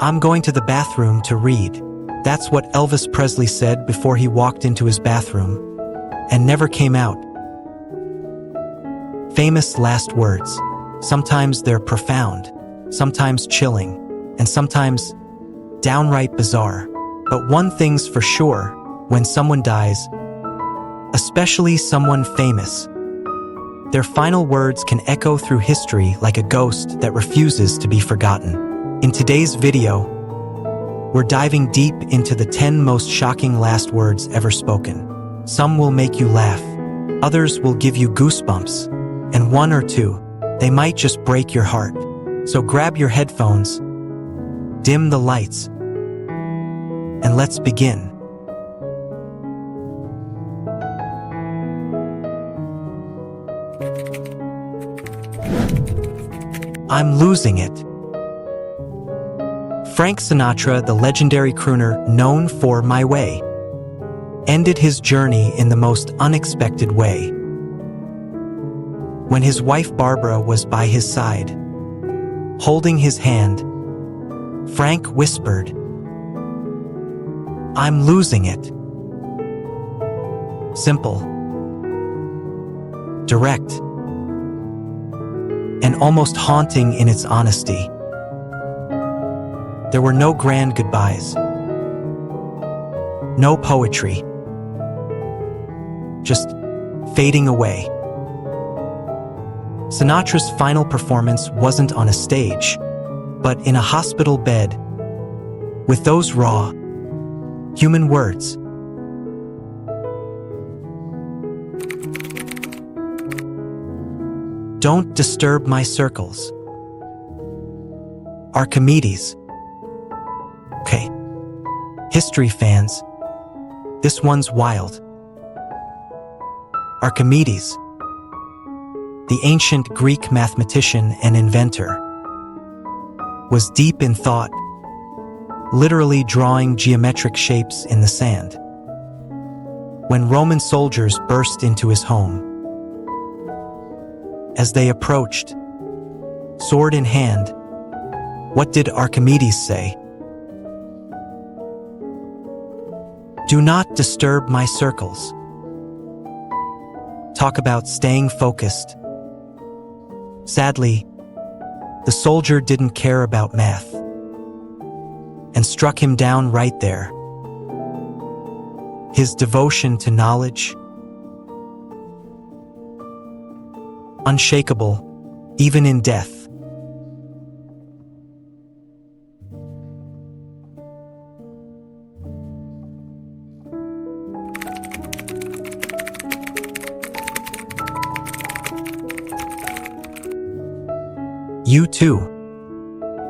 I'm going to the bathroom to read. That's what Elvis Presley said before he walked into his bathroom and never came out. Famous last words. Sometimes they're profound, sometimes chilling, and sometimes downright bizarre. But one thing's for sure, when someone dies, especially someone famous, their final words can echo through history like a ghost that refuses to be forgotten. In today's video, we're diving deep into the 10 most shocking last words ever spoken. Some will make you laugh, others will give you goosebumps, and one or two, they might just break your heart. So grab your headphones, dim the lights, and let's begin. I'm losing it. Frank Sinatra, the legendary crooner known for My Way, ended his journey in the most unexpected way. When his wife Barbara was by his side, holding his hand, Frank whispered, "I'm losing it." Simple, direct, and almost haunting in its honesty. There were no grand goodbyes, no poetry, just fading away. Sinatra's final performance wasn't on a stage, but in a hospital bed, with those raw, human words. Don't disturb my circles. Archimedes. Okay, history fans, this one's wild. Archimedes, the ancient Greek mathematician and inventor, was deep in thought, literally drawing geometric shapes in the sand. When Roman soldiers burst into his home, as they approached, sword in hand, what did Archimedes say? "Do not disturb my circles." Talk about staying focused. Sadly, the soldier didn't care about math and struck him down right there. His devotion to knowledge, unshakable, even in death. You too,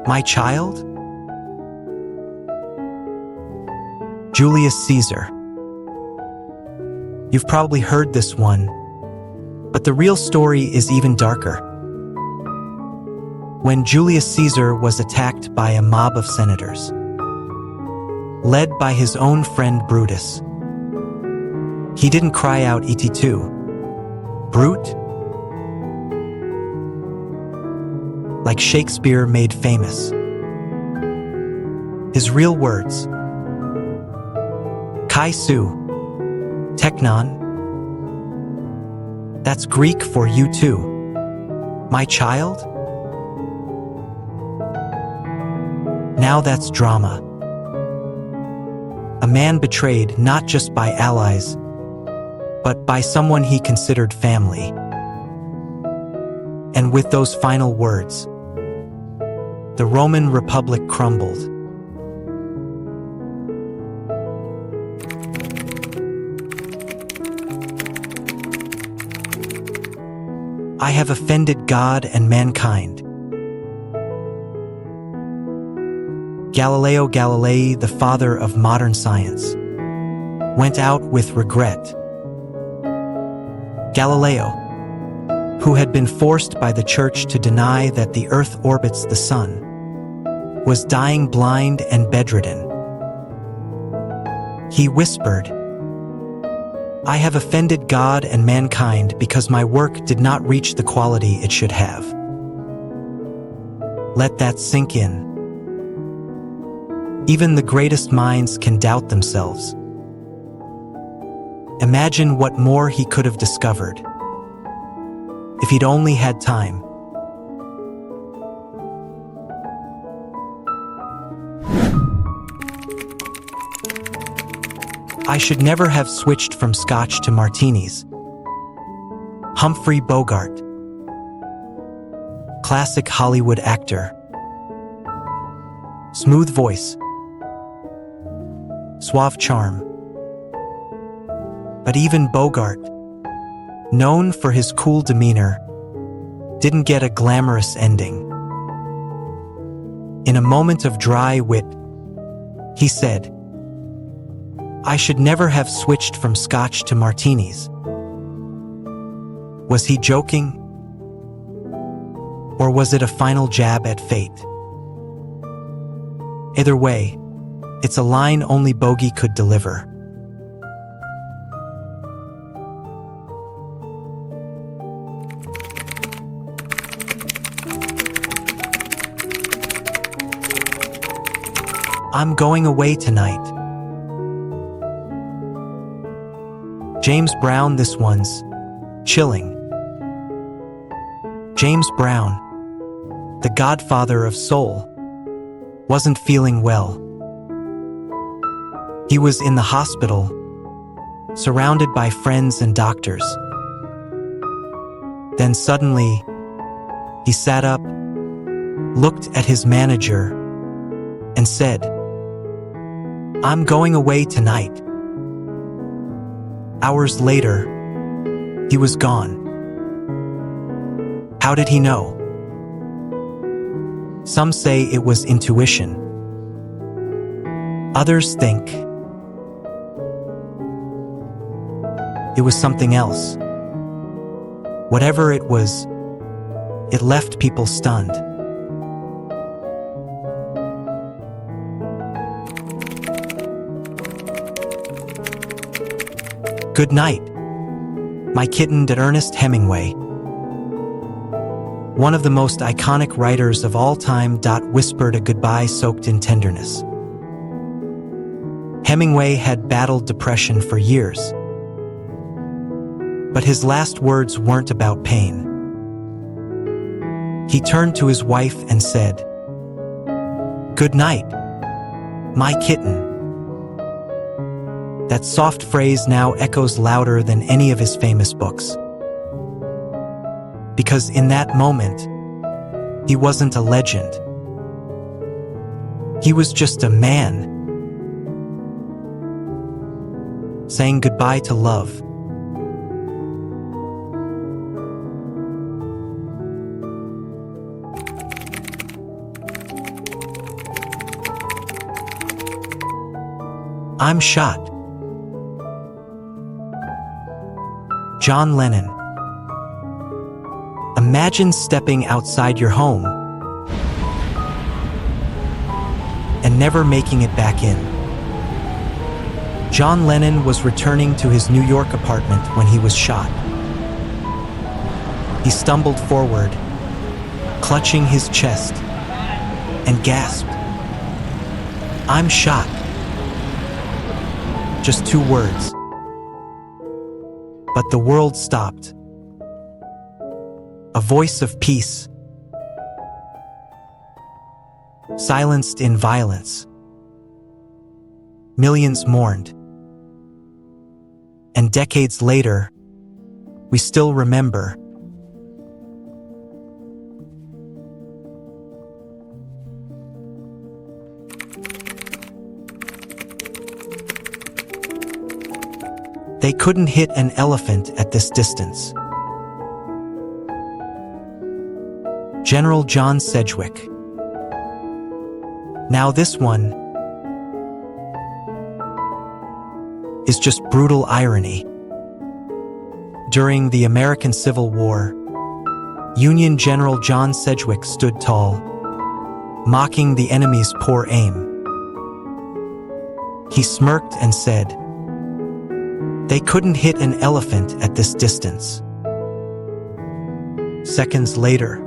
my child? Julius Caesar. You've probably heard this one, but the real story is even darker. When Julius Caesar was attacked by a mob of senators, led by his own friend Brutus, he didn't cry out "Et tu, Brute?" like Shakespeare made famous. His real words, "Kai su, teknon," that's Greek for "you too, my child." Now that's drama. A man betrayed not just by allies, but by someone he considered family. And with those final words, the Roman Republic crumbled. I have offended God and mankind. Galileo Galilei, the father of modern science, went out with regret. Galileo, who had been forced by the church to deny that the earth orbits the sun, was dying blind and bedridden. He whispered, "I have offended God and mankind because my work did not reach the quality it should have." Let that sink in. Even the greatest minds can doubt themselves. Imagine what more he could have discovered if he'd only had time. I should never have switched from scotch to martinis. Humphrey Bogart. Classic Hollywood actor. Smooth voice. Suave charm. But even Bogart, known for his cool demeanor, didn't get a glamorous ending. In a moment of dry wit, he said, "I should never have switched from scotch to martinis." Was he joking? Or was it a final jab at fate? Either way, it's a line only Bogey could deliver. I'm going away tonight. James Brown, this one's chilling. James Brown, the godfather of soul, wasn't feeling well. He was in the hospital, surrounded by friends and doctors. Then suddenly, he sat up, looked at his manager, and said, "I'm going away tonight." Hours later, he was gone. How did he know? Some say it was intuition. Others think it was something else. Whatever it was, it left people stunned. Good night, my kitten, did Ernest Hemingway, one of the most iconic writers of all time, whispered a goodbye soaked in tenderness. Hemingway had battled depression for years, but his last words weren't about pain. He turned to his wife and said, "Good night, my kitten." That soft phrase now echoes louder than any of his famous books. Because in that moment, he wasn't a legend. He was just a man saying goodbye to love. I'm shot. John Lennon. Imagine stepping outside your home and never making it back in. John Lennon was returning to his New York apartment when he was shot. He stumbled forward, clutching his chest, and gasped, "I'm shot." Just 2 words. But the world stopped. A voice of peace, silenced in violence. Millions mourned. And decades later, we still remember. They couldn't hit an elephant at this distance. General John Sedgwick. Now this one is just brutal irony. During the American Civil War, Union General John Sedgwick stood tall, mocking the enemy's poor aim. He smirked and said, "They couldn't hit an elephant at this distance." Seconds later,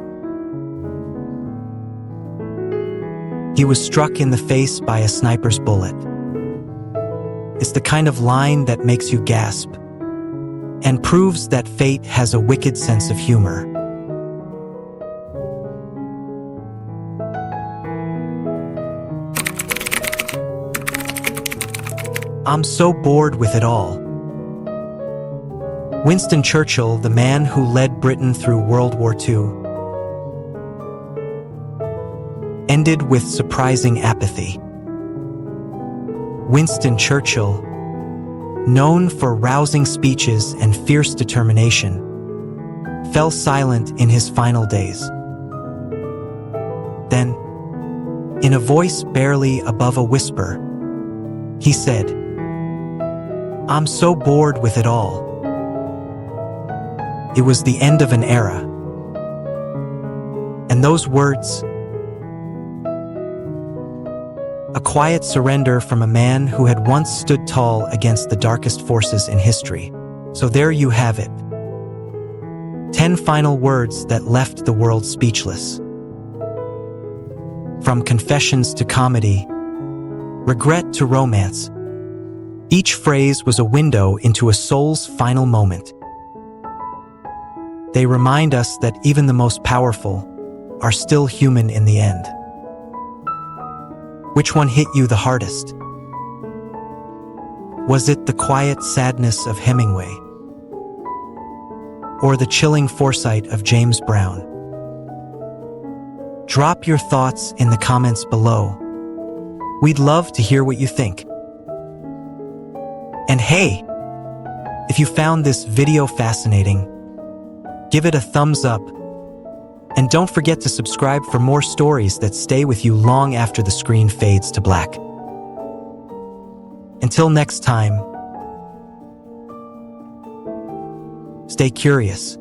He was struck in the face by a sniper's bullet. It's the kind of line that makes you gasp and proves that fate has a wicked sense of humor. I'm so bored with it all. Winston Churchill, the man who led Britain through World War II, ended with surprising apathy. Winston Churchill, known for rousing speeches and fierce determination, fell silent in his final days. Then, in a voice barely above a whisper, he said, "I'm so bored with it all." It was the end of an era. And those words, a quiet surrender from a man who had once stood tall against the darkest forces in history. So there you have it. 10 final words that left the world speechless. From confessions to comedy, regret to romance, each phrase was a window into a soul's final moment. They remind us that even the most powerful are still human in the end. Which one hit you the hardest? Was it the quiet sadness of Hemingway? Or the chilling foresight of James Brown? Drop your thoughts in the comments below. We'd love to hear what you think. And hey, if you found this video fascinating, give it a thumbs up, and don't forget to subscribe for more stories that stay with you long after the screen fades to black. Until next time, stay curious.